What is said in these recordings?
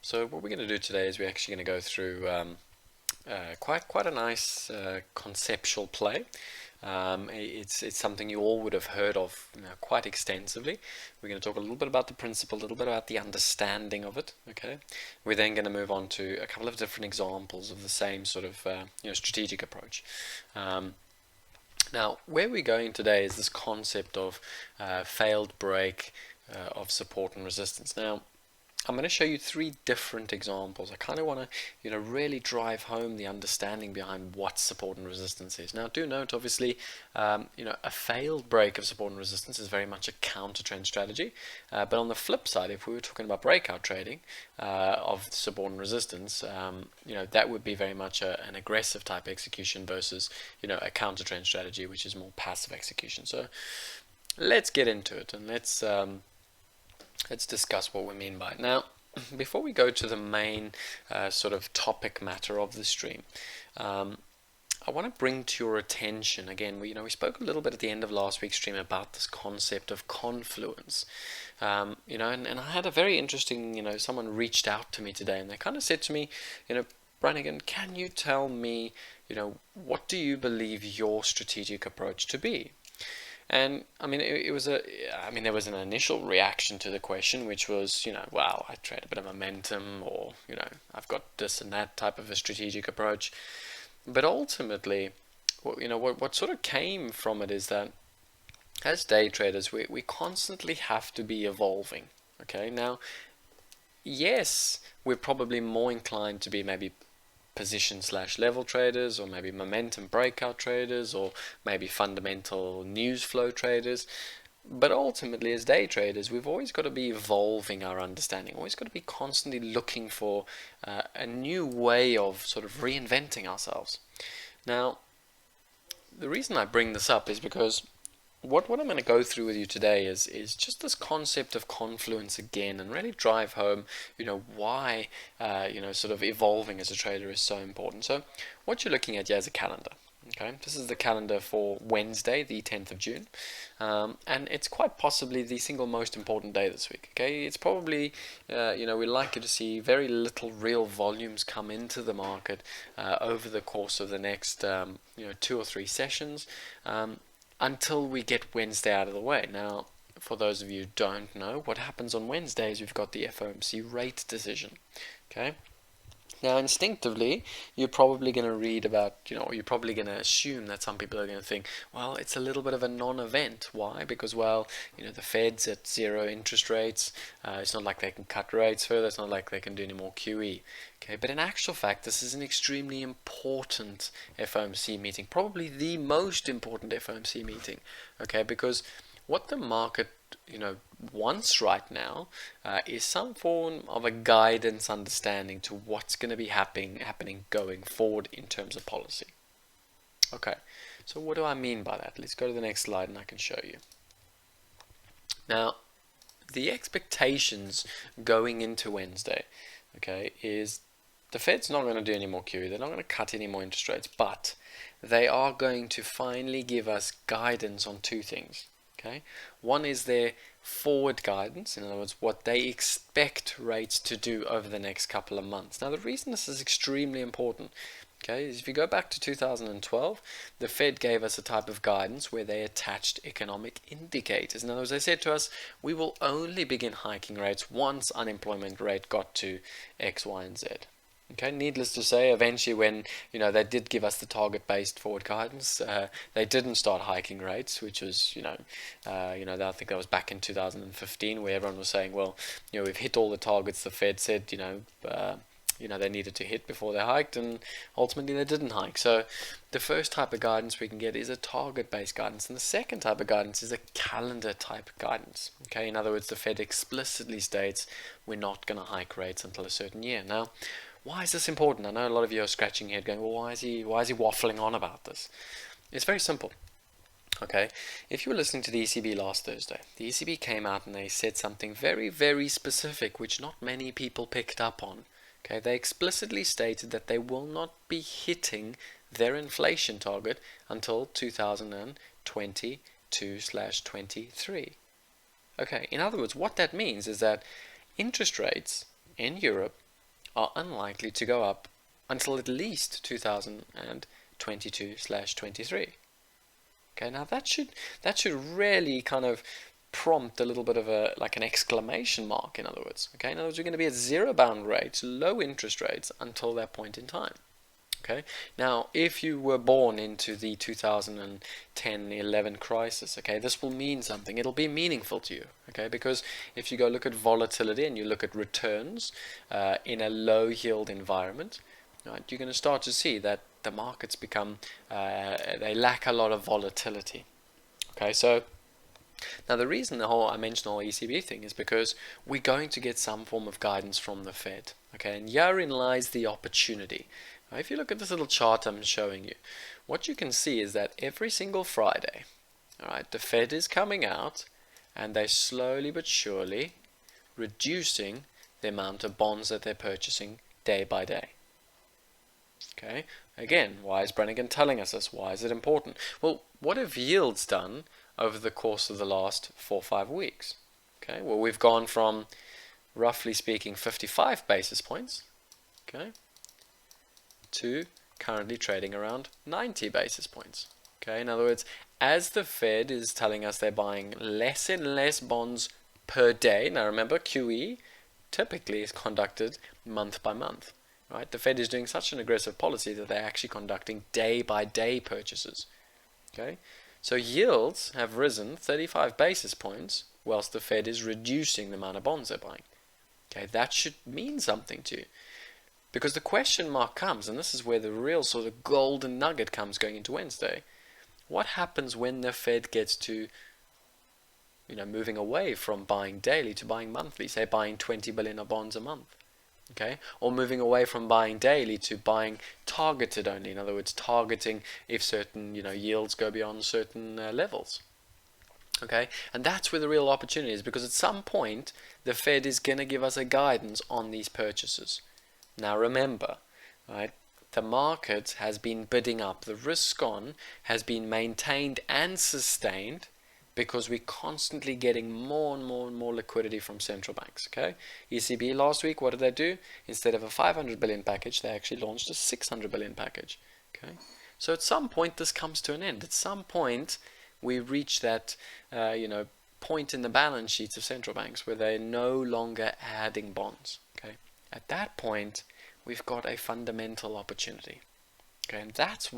So what we're going to do today is we're actually going to go through quite a nice conceptual play. It's something you all would have heard of, quite extensively. We're going to talk a little bit about the principle, a little bit about the understanding of it. Okay, we're then going to move on to a couple of different examples of the same sort of strategic approach. Now, where we're going today is this concept of failed break of support and resistance. Now, I'm going to show you three different examples. I kind of want to, really drive home the understanding behind what support and resistance is. Now, do note, obviously, a failed break of support and resistance is very much a counter-trend strategy. But on the flip side, if we were talking about breakout trading of support and resistance, that would be very much an aggressive type execution versus, a counter-trend strategy, which is more passive execution. So let's get into it and let's discuss what we mean by it. Now, before we go to the main sort of topic matter of the stream, I want to bring to your attention, again, we spoke a little bit at the end of last week's stream about this concept of confluence. And I had a very interesting, someone reached out to me today and they kind of said to me, Brannigan, can you tell me, what do you believe your strategic approach to be? And there was an initial reaction to the question, which was, wow, I trade a bit of momentum, or, I've got this and that type of a strategic approach. But ultimately, what sort of came from it is that as day traders, we constantly have to be evolving. Okay, now, yes, we're probably more inclined to be maybe position/level traders, or maybe momentum breakout traders, or maybe fundamental news flow traders. But ultimately, as day traders, we've always got to be evolving our understanding, always got to be constantly looking for a new way of sort of reinventing ourselves. Now, the reason I bring this up is because what I'm going to go through with you today is just this concept of confluence again, and really drive home, why, sort of evolving as a trader is so important. So what you're looking at here is a calendar. Okay, this is the calendar for Wednesday, the 10th of June, and it's quite possibly the single most important day this week. Okay, it's probably, we're likely to see very little real volumes come into the market over the course of the next, 2 or 3 sessions. Until we get Wednesday out of the way. Now, for those of you who don't know, what happens on Wednesdays, we've got the FOMC rate decision. Okay. Now, instinctively, you're probably going to read about, you're probably going to assume that some people are going to think, well, it's a little bit of a non-event. Why? Because, well, the Fed's at 0 interest rates. It's not like they can cut rates further. It's not like they can do any more QE. Okay, but in actual fact, this is an extremely important FOMC meeting, probably the most important FOMC meeting. Okay, because what the market wants right now is some form of a guidance understanding to what's going to be happening going forward in terms of policy. Okay, so what do I mean by that? Let's go to the next slide and I can show you. Now, the expectations going into Wednesday, okay, is the Fed's not going to do any more QE. They're not going to cut any more interest rates, but they are going to finally give us guidance on 2 things. Okay, one is their forward guidance, in other words, what they expect rates to do over the next couple of months. Now, the reason this is extremely important, okay, is if you go back to 2012, the Fed gave us a type of guidance where they attached economic indicators. In other words, they said to us, we will only begin hiking rates once unemployment rate got to X, Y, and Z. Okay, needless to say, eventually when, they did give us the target-based forward guidance, they didn't start hiking rates, which was, I think that was back in 2015, where everyone was saying, well, we've hit all the targets the Fed said, they needed to hit before they hiked, and ultimately they didn't hike. So the first type of guidance we can get is a target-based guidance, and the second type of guidance is a calendar-type guidance. Okay, in other words, the Fed explicitly states we're not going to hike rates until a certain year. Now, why is this important? I know a lot of you are scratching your head going, well, why is he waffling on about this? It's very simple. Okay, if you were listening to the ECB last Thursday, the ECB came out and they said something very, very specific, which not many people picked up on. Okay, they explicitly stated that they will not be hitting their inflation target until 2022/23. Okay, in other words, what that means is that interest rates in Europe are unlikely to go up until at least 2022/23. Okay, now that should really kind of prompt a little bit of a like an exclamation mark, in other words. Okay, in other words, we're going to be at zero bound rates, low interest rates until that point in time. Okay, now if you were born into the 2010-11 crisis, okay, this will mean something. It'll be meaningful to you, okay, because if you go look at volatility and you look at returns in a low yield environment, right, you're going to start to see that the markets become they lack a lot of volatility. Okay, so now the reason I mentioned the whole ECB thing is because we're going to get some form of guidance from the Fed. Okay, and herein lies the opportunity. Now, if you look at this little chart I'm showing you, what you can see is that every single Friday, all right, the Fed is coming out and they're slowly but surely reducing the amount of bonds that they're purchasing day by day. Okay, again, why is Brannigan telling us this? Why is it important? Well, what have yields done over the course of the last 4 or 5 weeks? Okay, well, we've gone from, roughly speaking, 55 basis points, okay, to currently trading around 90 basis points. Okay, in other words, as the Fed is telling us they're buying less and less bonds per day. Now remember, QE typically is conducted month by month. Right? The Fed is doing such an aggressive policy that they're actually conducting day-by-day purchases. Okay, so yields have risen 35 basis points, whilst the Fed is reducing the amount of bonds they're buying. Okay, that should mean something to you, because the question mark comes, and this is where the real sort of golden nugget comes going into Wednesday. What happens when the Fed gets to, moving away from buying daily to buying monthly, say buying 20 billion of bonds a month? Okay, or moving away from buying daily to buying targeted only. In other words, targeting if certain yields go beyond certain levels. Okay, and that's where the real opportunity is, because at some point the Fed is going to give us a guidance on these purchases. Now remember, right, the market has been bidding up. The risk on has been maintained and sustained, because we're constantly getting more and more and more liquidity from central banks. Okay, ECB last week, what did they do? Instead of a 500 billion package, they actually launched a 600 billion package. Okay, so at some point this comes to an end. At some point we reach that point in the balance sheets of central banks where they're no longer adding bonds. Okay, at that point we've got a fundamental opportunity. Okay, and that's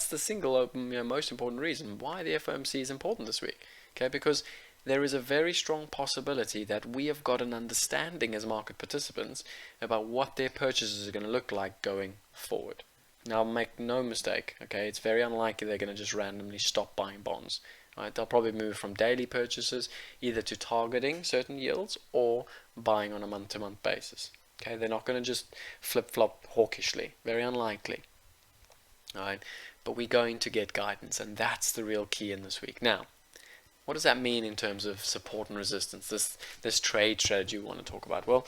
the single most important reason why the FOMC is important this week. Okay, because there is a very strong possibility that we have got an understanding as market participants about what their purchases are going to look like going forward. Now, make no mistake, okay, it's very unlikely they're going to just randomly stop buying bonds. Right? They'll probably move from daily purchases either to targeting certain yields or buying on a month-to-month basis. Okay, they're not going to just flip-flop hawkishly. Very unlikely. Alright, but we're going to get guidance, and that's the real key in this week. Now, what does that mean in terms of support and resistance, this trade strategy we want to talk about? Well,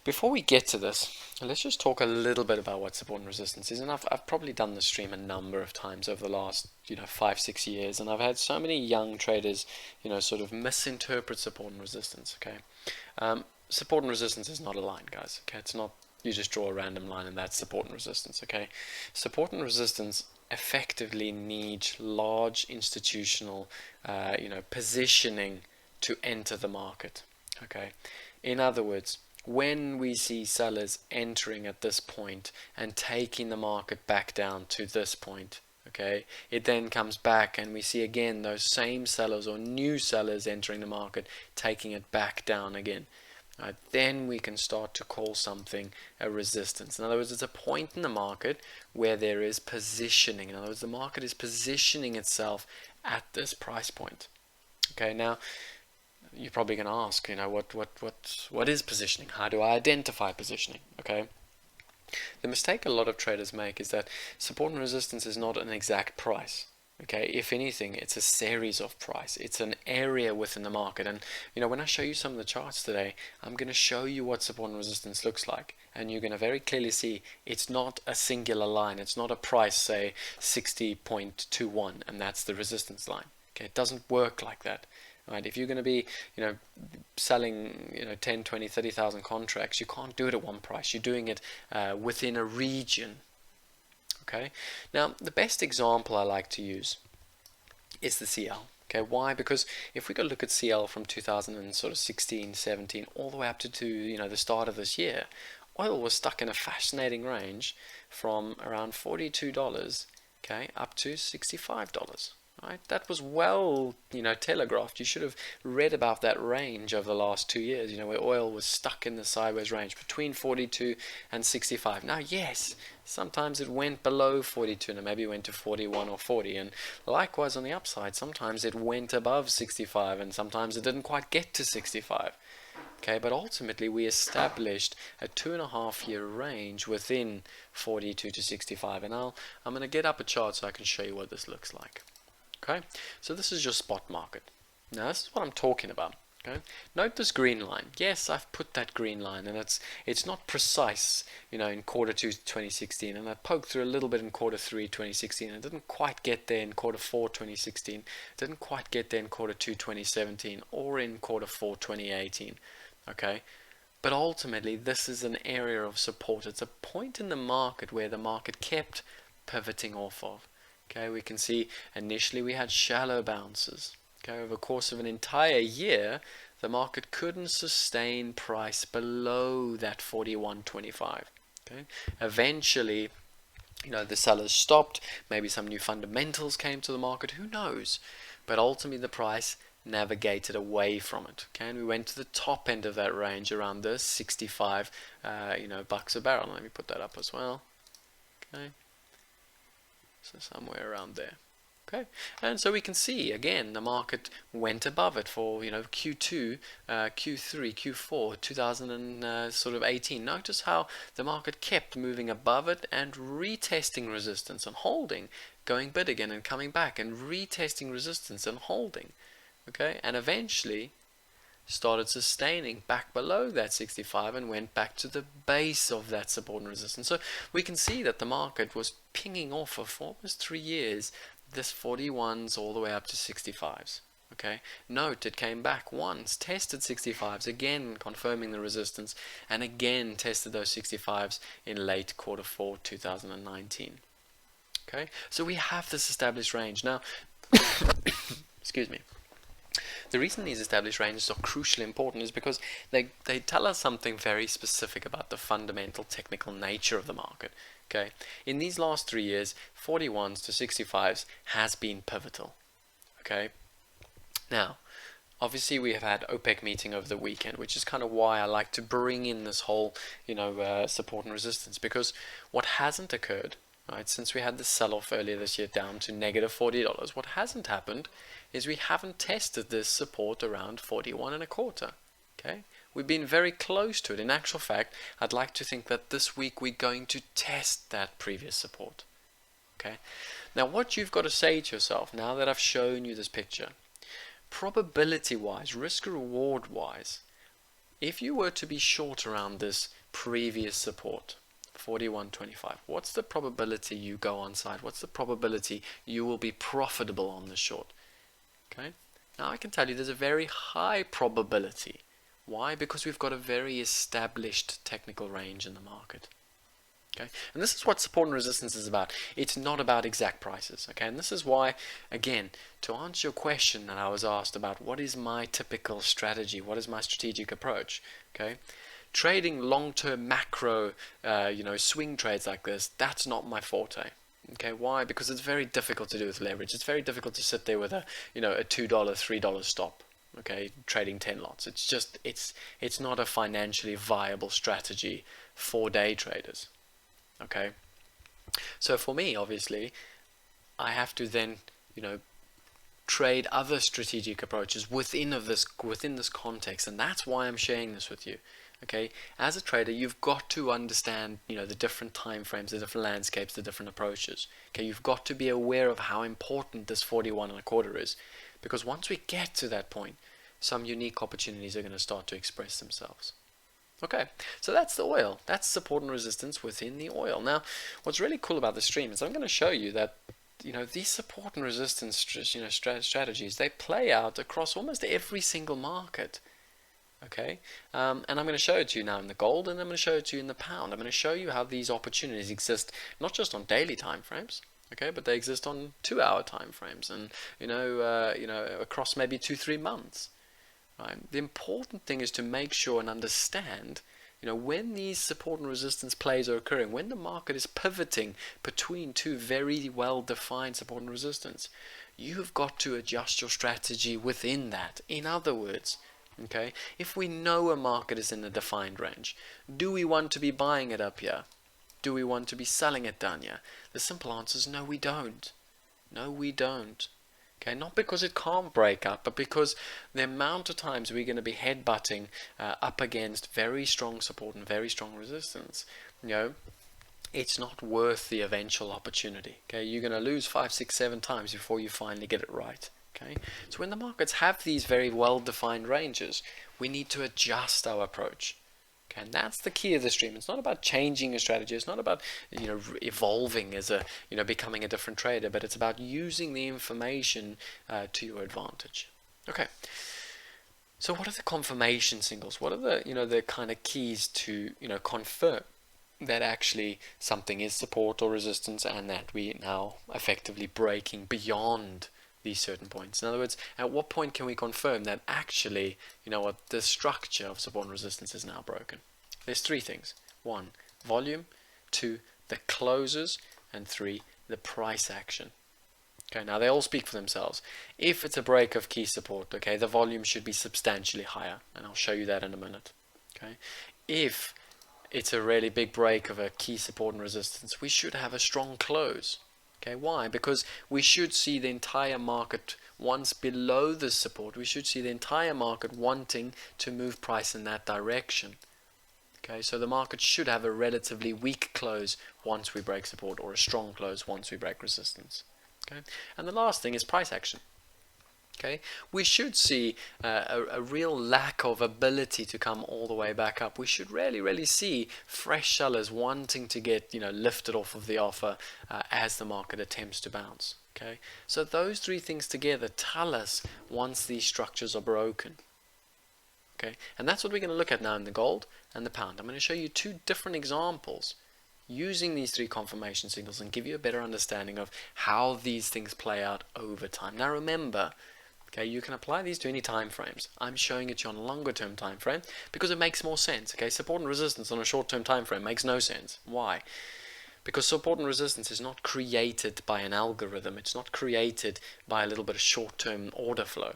before we get to this, let's just talk a little bit about what support and resistance is. And I've probably done this stream a number of times over the last 5-6 years, and I've had so many young traders sort of misinterpret support and resistance. Okay, support and resistance is not a line, guys. Okay, it's not you just draw a random line and that's support and resistance. Okay, support and resistance effectively need large institutional positioning to enter the market. Okay, in other words, when we see sellers entering at this point and taking the market back down to this point, okay, it then comes back and we see again those same sellers or new sellers entering the market, taking it back down again. Right, then we can start to call something a resistance. In other words, it's a point in the market where there is positioning. In other words, the market is positioning itself at this price point. Okay, now you're probably going to ask, what is positioning? How do I identify positioning? Okay, the mistake a lot of traders make is that support and resistance is not an exact price. Okay, if anything, it's a series of price. It's an area within the market. And when I show you some of the charts today, I'm going to show you what support and resistance looks like, and you're going to very clearly see it's not a singular line. It's not a price, say 60.21, and that's the resistance line. Okay, it doesn't work like that. right? If you're going to be, selling, 10, 20, 30,000 contracts, you can't do it at one price. You're doing it within a region. Okay. Now, the best example I like to use is the CL. Okay, why? Because if we go look at CL from 2016, 17, all the way up to the start of this year, oil was stuck in a fascinating range from around $42, okay, up to $65. Right? That was well, telegraphed. You should have read about that range over the last 2 years, where oil was stuck in the sideways range between 42 and 65. Now, yes, sometimes it went below 42 and it maybe went to 41 or 40. And likewise on the upside, sometimes it went above 65 and sometimes it didn't quite get to 65. Okay, but ultimately we established a 2.5 year range within 42 to 65. And I'm going to get up a chart so I can show you what this looks like. Okay, so this is your spot market. Now this is what I'm talking about. Okay, note this green line. Yes, I've put that green line, and it's not precise, in Q2 2016, and I poked through a little bit in Q3 2016. It didn't quite get there in Q4 2016. It didn't quite get there in Q2 2017 or in Q4 2018. Okay, but ultimately this is an area of support. It's a point in the market where the market kept pivoting off of. Okay, we can see initially we had shallow bounces. Okay, over the course of an entire year, the market couldn't sustain price below that 41.25. Okay, eventually, the sellers stopped. Maybe some new fundamentals came to the market. Who knows? But ultimately, the price navigated away from it. Okay, and we went to the top end of that range around this 65, bucks a barrel. Let me put that up as well. Okay. So somewhere around there. Okay, and so we can see again the market went above it for Q2, Q3, Q4, 2018. Notice how the market kept moving above it and retesting resistance and holding, going bid again and coming back and retesting resistance and holding. Okay, and eventually started sustaining back below that 65 and went back to the base of that support and resistance. So we can see that the market was pinging off for almost 3 years this 41s all the way up to 65s. Okay, note it came back once, tested 65s again, confirming the resistance, and again tested those 65s in late Q4 2019. Okay, so we have this established range now. Excuse me. The reason these established ranges are crucially important is because they tell us something very specific about the fundamental technical nature of the market. Okay, in these last 3 years, 41s to 65s has been pivotal. Okay, now obviously we have had OPEC meeting over the weekend, which is kind of why I like to bring in this whole support and resistance, because what hasn't occurred, right, since we had the sell-off earlier this year down to negative $40, what hasn't happened is we haven't tested this support around 41.25. Okay, we've been very close to it. In actual fact, I'd like to think that this week we're going to test that previous support. Okay, now what you've got to say to yourself now that I've shown you this picture, probability wise, risk reward wise, if you were to be short around this previous support 41.25, what's the probability you go on side? What's the probability you will be profitable on the short? Okay, now I can tell you there's a very high probability. Why? Because we've got a very established technical range in the market. Okay, and this is what support and resistance is about. It's not about exact prices. Okay, and this is why, again, to answer your question that I was asked about what is my typical strategy, what is my strategic approach, okay, trading long-term macro, swing trades like this, that's not my forte. Okay, why? Because it's very difficult to do with leverage. It's very difficult to sit there with a $2, $3 stop. Okay, trading 10 lots. It's just it's not a financially viable strategy for day traders. Okay, so for me, obviously, I have to then trade other strategic approaches within this context, and that's why I'm sharing this with you. Okay, as a trader, you've got to understand, the different time frames, the different landscapes, the different approaches. Okay, you've got to be aware of how important this 41.25 is, because once we get to that point, some unique opportunities are going to start to express themselves. Okay, so that's the oil. That's support and resistance within the oil. Now, what's really cool about the stream is I'm going to show you that these support and resistance strategies, they play out across almost every single market. Okay, and I'm going to show it to you now in the gold, and I'm going to show it to you in the pound. I'm going to show you how these opportunities exist not just on daily time frames, okay, but they exist on 2-hour time frames, and across maybe 2-3 months. Right? The important thing is to make sure and understand, when these support and resistance plays are occurring, when the market is pivoting between two very well-defined support and resistance, you've got to adjust your strategy within that. In other words, okay, if we know a market is in a defined range, do we want to be buying it up here? Do we want to be selling it down here? The simple answer is no, we don't. No, we don't. Okay, not because it can't break up, but because the amount of times we're going to be headbutting up against very strong support and very strong resistance, it's not worth the eventual opportunity. Okay, you're going to lose 5, 6, 7 times before you finally get it right. Okay, so when the markets have these very well-defined ranges, we need to adjust our approach. Okay, and that's the key of the stream. It's not about changing a strategy. It's not about evolving as becoming a different trader, but it's about using the information to your advantage. Okay. So what are the confirmation signals? What are the kind of keys to confirm that actually something is support or resistance, and that we now effectively breaking beyond these certain points? In other words, at what point can we confirm that actually, the structure of support and resistance is now broken? There's 3 things. 1, volume. 2, the closes. And 3, the price action. Okay, now they all speak for themselves. If it's a break of key support, okay, the volume should be substantially higher, and I'll show you that in a minute. Okay, if it's a really big break of a key support and resistance, we should have a strong close. Okay, why? Because we should see the entire market, once below this support, we should see the entire market wanting to move price in that direction. Okay, so the market should have a relatively weak close once we break support, or a strong close once we break resistance. Okay, and the last thing is price action. Okay, we should see a real lack of ability to come all the way back up. We should really see fresh sellers wanting to get lifted off of the offer as the market attempts to bounce. Okay, so those 3 things together tell us once these structures are broken. Okay, and that's what we're going to look at now in the gold and the pound. I'm going to show you 2 different examples using these 3 confirmation signals and give you a better understanding of how these things play out over time. Now remember, okay, you can apply these to any time frames. I'm showing it to you on a longer term time frame because it makes more sense. Okay, support and resistance on a short term time frame makes no sense. Why? Because support and resistance is not created by an algorithm. It's not created by a little bit of short term order flow.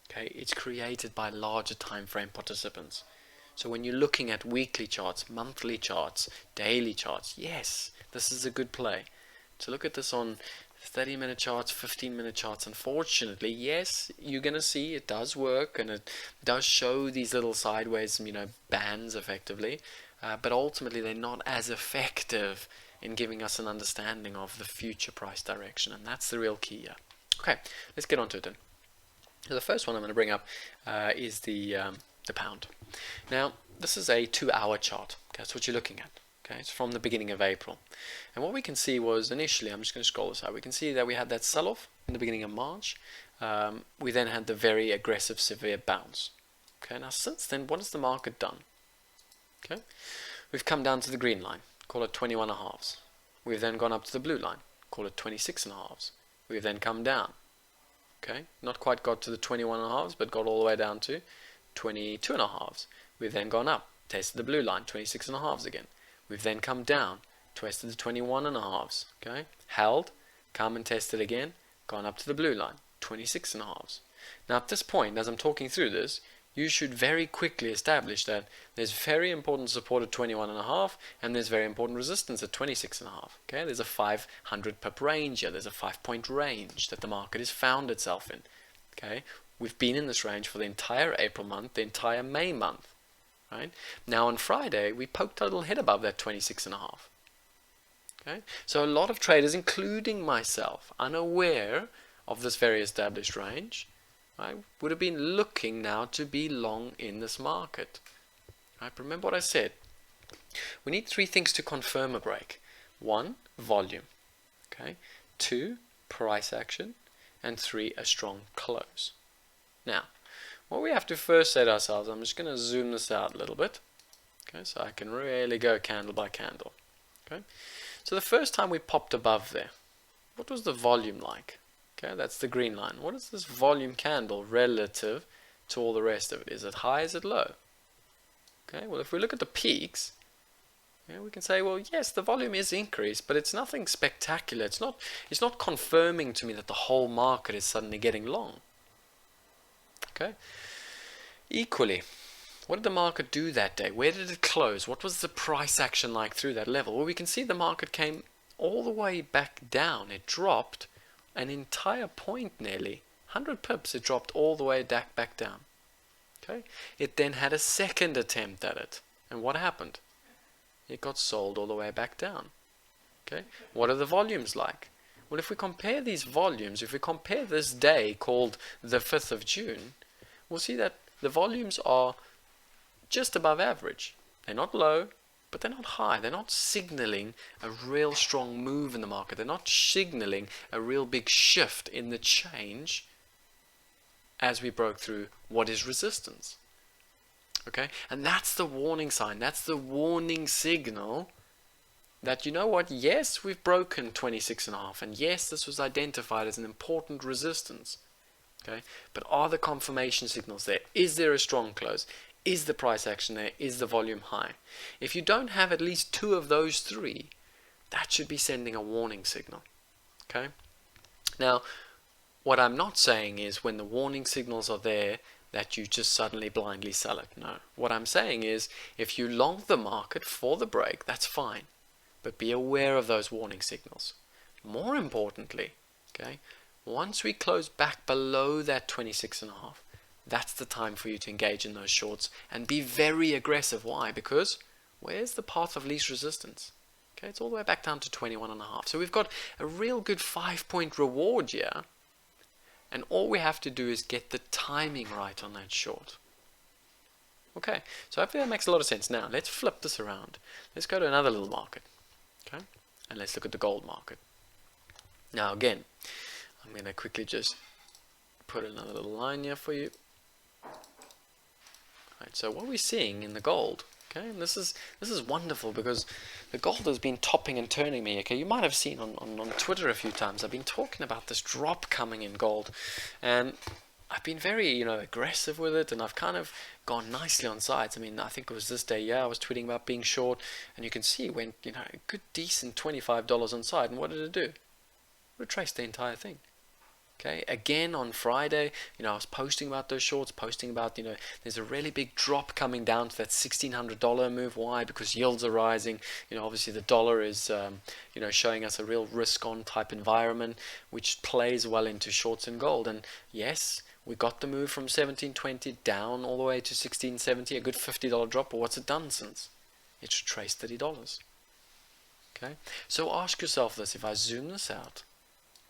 Okay, it's created by larger time frame participants. So when you're looking at weekly charts, monthly charts, daily charts, yes, this is a good play. To look at this on 30-minute charts, 15-minute charts, unfortunately, yes, you're going to see it does work, and it does show these little sideways, bands effectively, but ultimately they're not as effective in giving us an understanding of the future price direction, and that's the real key here. Okay, let's get on to it then. So the first one I'm going to bring up is the pound. Now, this is a 2-hour chart. Okay, that's what you're looking at. Okay, it's from the beginning of April. And what we can see was initially, I'm just going to scroll this out, we can see that we had that sell-off in the beginning of March. We then had the very aggressive, severe bounce. Okay, now since then, what has the market done? Okay, we've come down to the green line, call it 21.5s. We've then gone up to the blue line, call it 26.5s. We've then come down. Okay, not quite got to the 21.5s, but got all the way down to 22.5s. We've then gone up, tested the blue line, 26.5s again. We've then come down, tested the 21.5s. Okay, held, come and tested again, gone up to the blue line, 26.5s. Now at this point, as I'm talking through this, you should very quickly establish that there's very important support at 21.5 and there's very important resistance at 26.5. Okay, there's a 500 pip range here. There's a 5-point range that the market has found itself in. Okay, we've been in this range for the entire April month, the entire May month. Right now on Friday, we poked a little head above that 26.5. Okay, so a lot of traders, including myself, unaware of this very established range, right, would have been looking now to be long in this market. Right, remember what I said. We need 3 things to confirm a break. 1, volume. Okay. 2, price action, and 3, a strong close. Now, what we have to first say to ourselves, I'm just going to zoom this out a little bit, okay, so I can really go candle by candle. Okay, so the first time we popped above there, what was the volume like? Okay, that's the green line. What is this volume candle relative to all the rest of it? Is it high? Is it low? Okay, well, if we look at the peaks, yeah, we can say, well, yes, the volume is increased, but it's nothing spectacular. It's not confirming to me that the whole market is suddenly getting long. Okay. Equally, what did the market do that day? Where did it close? What was the price action like through that level? Well, we can see the market came all the way back down. It dropped an entire point, nearly 100 pips. It dropped all the way back down. Okay. It then had a second attempt at it, and what happened? It got sold all the way back down. Okay. What are the volumes like? Well, if we compare these volumes, if we compare this day called the 5th of June, we'll see that the volumes are just above average. They're not low, but they're not high. They're not signaling a real strong move in the market. They're not signaling a real big shift in the change as we broke through what is resistance. Okay, and that's the warning sign. That's the warning signal that, you know what, yes, we've broken 26.5, and yes, this was identified as an important resistance. Okay, but are the confirmation signals there? Is there a strong close? Is the price action there? Is the volume high? If you don't have at least 2 of those 3, that should be sending a warning signal. Okay, now what I'm not saying is when the warning signals are there that you just suddenly blindly sell it. No. What I'm saying is if you long the market for the break, that's fine. But be aware of those warning signals. More importantly, okay, once we close back below that 26.5, that's the time for you to engage in those shorts and be very aggressive. Why? Because where's the path of least resistance? Okay, it's all the way back down to 21.5. So we've got a real good 5-point reward here. And all we have to do is get the timing right on that short. Okay, so hopefully that makes a lot of sense. Now, let's flip this around. Let's go to another little market. Okay, and let's look at the gold market. Now, again, I'm going to quickly just put another little line here for you. Right, so what we're seeing in the gold, okay, and this is wonderful because the gold has been topping and turning me. Okay, you might have seen on Twitter a few times I've been talking about this drop coming in gold, and I've been very aggressive with it, and I've kind of gone nicely on sides. I mean, I think it was this day, yeah, I was tweeting about being short, and you can see it went a good decent $25 on side, and what did it do? It retraced the entire thing. Okay, again on Friday, I was posting about those shorts, posting about, there's a really big drop coming down to that $1,600 move. Why? Because yields are rising. Obviously the dollar is, showing us a real risk-on type environment, which plays well into shorts and gold. And yes, we got the move from 1720 down all the way to 1670, a good $50 drop. But what's it done since? It's retraced $30. Okay, so ask yourself this: if I zoom this out,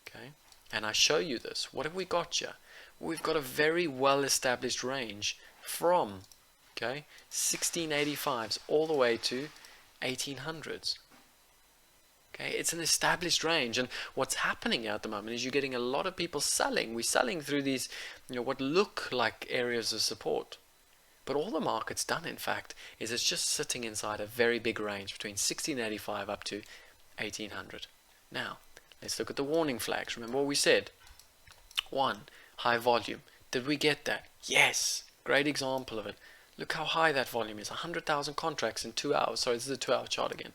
okay, and I show you this, what have we got here? We've got a very well established range from 1685s all the way to 1800s. Okay, it's an established range, and what's happening at the moment is you're getting a lot of people selling. We're selling through these what look like areas of support, but all the market's done, in fact, is it's just sitting inside a very big range between 1685 up to 1800. Now let's look at the warning flags. Remember what we said. 1, high volume. Did we get that? Yes. Great example of it. Look how high that volume is. 100,000 contracts in 2 hours. Sorry, this is a 2-hour chart again.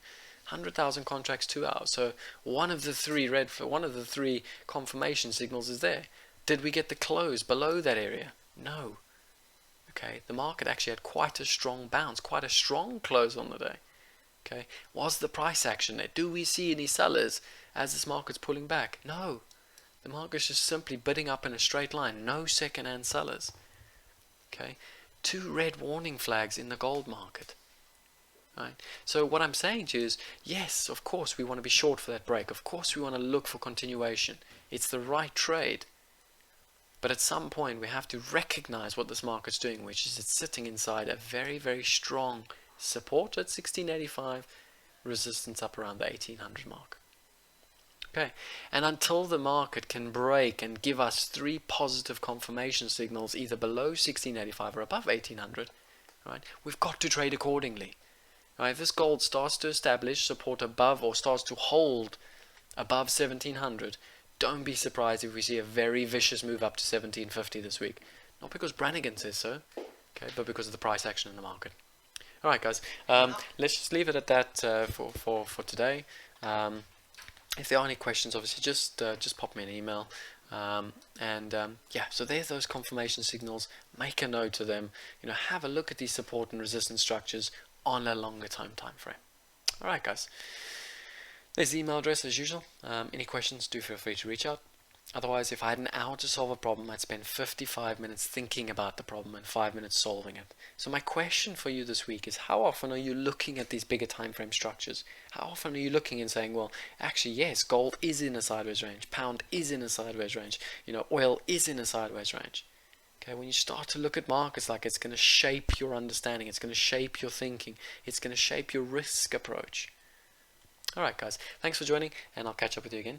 100,000 contracts, 2 hours. So one of the 3 confirmation signals is there. Did we get the close below that area? No. Okay, the market actually had quite a strong bounce, quite a strong close on the day. Okay, was the price action there? Do we see any sellers as this market's pulling back? No. The market's just simply bidding up in a straight line. No second-hand sellers. Okay, 2 red warning flags in the gold market. Right. So what I'm saying to you is, yes, of course we want to be short for that break. Of course we want to look for continuation. It's the right trade. But at some point we have to recognize what this market's doing, which is it's sitting inside a very, very strong support at 1685, resistance up around the 1800 mark. Okay, and until the market can break and give us 3 positive confirmation signals, either below 1685 or above 1800, right, we've got to trade accordingly. Right, if this gold starts to establish support above or starts to hold above 1700, don't be surprised if we see a very vicious move up to 1750 this week. Not because Brannigan says so, okay, but because of the price action in the market. All right, guys, let's just leave it at that for today. If there are any questions, obviously just pop me an email. Yeah, so there's those confirmation signals. Make a note of them. Have a look at these support and resistance structures on a longer time frame. All right, guys. There's the email address as usual. Any questions, do feel free to reach out. Otherwise, if I had an hour to solve a problem, I'd spend 55 minutes thinking about the problem and 5 minutes solving it. So my question for you this week is, how often are you looking at these bigger time frame structures? How often are you looking and saying, well, actually, yes, gold is in a sideways range, pound is in a sideways range, oil is in a sideways range. Okay, when you start to look at markets like it's going to shape your understanding, it's going to shape your thinking, it's going to shape your risk approach. All right, guys, thanks for joining, and I'll catch up with you again.